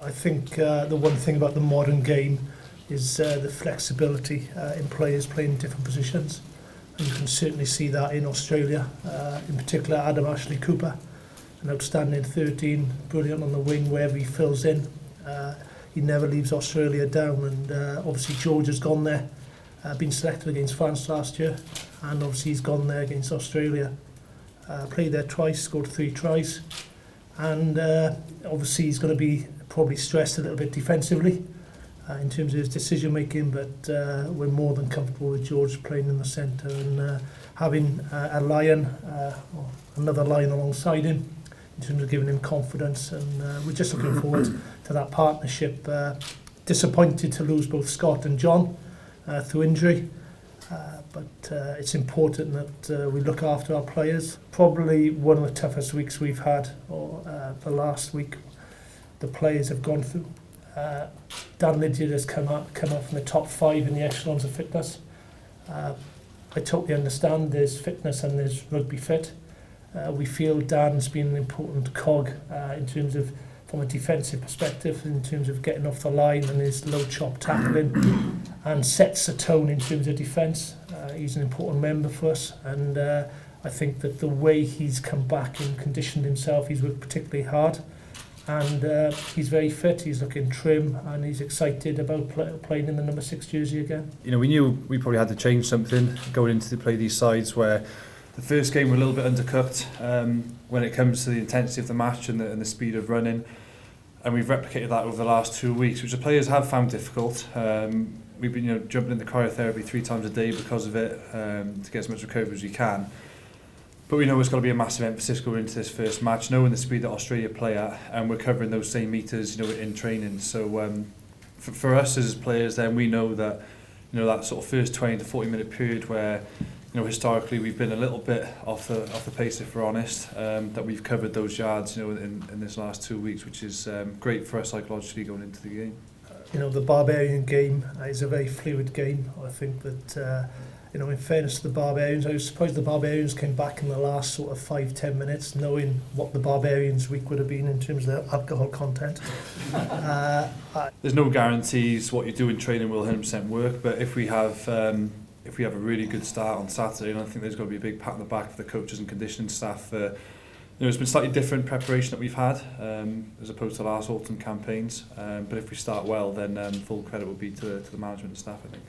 I think the one thing about the modern game is the flexibility in players playing different positions. And you can certainly see that in Australia, in particular Adam Ashley Cooper, an outstanding 13, brilliant on the wing wherever he fills in. He never leaves Australia down, and obviously George has gone there, been selected against France last year, and obviously he's gone there against Australia. Played there twice, scored 3 tries, and obviously he's going to be probably stressed a little bit defensively in terms of his decision making, but we're more than comfortable with George playing in the centre and having a lion, or another lion alongside him in terms of giving him confidence, and we're just looking forward to that partnership. Disappointed to lose both Scott and John through injury, but it's important that we look after our players. Probably one of the toughest weeks we've had, or the last week the players have gone through. Dan Lydiard has come up from the top 5 in the echelons of fitness. I totally understand there's fitness and there's rugby fit. We feel Dan's been an important cog in terms of, from a defensive perspective, in terms of getting off the line and his low chop tackling, and sets a tone in terms of defence. He's an important member for us, and I think that the way he's come back and conditioned himself, he's worked particularly hard, and he's very fit, he's looking trim, and he's excited about playing in the number 6 jersey again. You know, we knew we probably had to change something going into to play these sides where the first game we're a little bit undercooked when it comes to the intensity of the match and the speed of running, and we've replicated that over the last 2 weeks, which the players have found difficult. We've been jumping into cryotherapy 3 times a day because of it, to get as much recovery as we can. But we know it's got to be a massive emphasis going into this first match, knowing the speed that Australia play at, and we're covering those same metres, in training. So for us as players, then we know that, that sort of first 20 to 40 minute period where, historically we've been a little bit off the pace, if we're honest, that we've covered those yards, in this last 2 weeks, which is great for us psychologically going into the game. The Barbarian game is a very fluid game. I think that, in fairness to the Barbarians, I was surprised the Barbarians came back in the last sort of 5-10 minutes, knowing what the Barbarians week would have been in terms of their alcohol content. There's no guarantees what you do in training will 100% work, but if we have a really good start on Saturday, and I think there's got to be a big pat on the back for the coaches and conditioning staff. It's been slightly different preparation that we've had as opposed to last autumn campaigns, but if we start well, then full credit will be to the management and staff, I think.